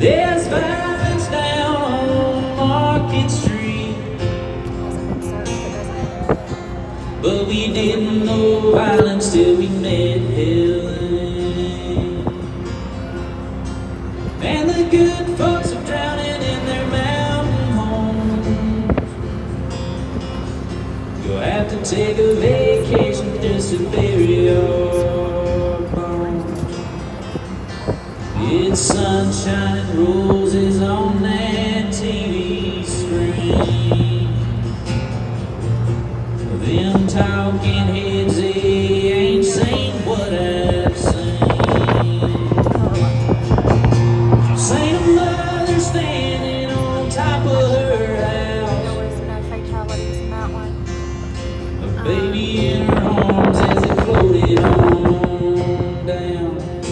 There's violence down on Market Street, but we didn't know violence till we met Helene. And the good folks are drowning in their mountain homes. You'll have to take a vacation just to bury your bones. It's sunshine and roses on that TV screen. Them talking heads, they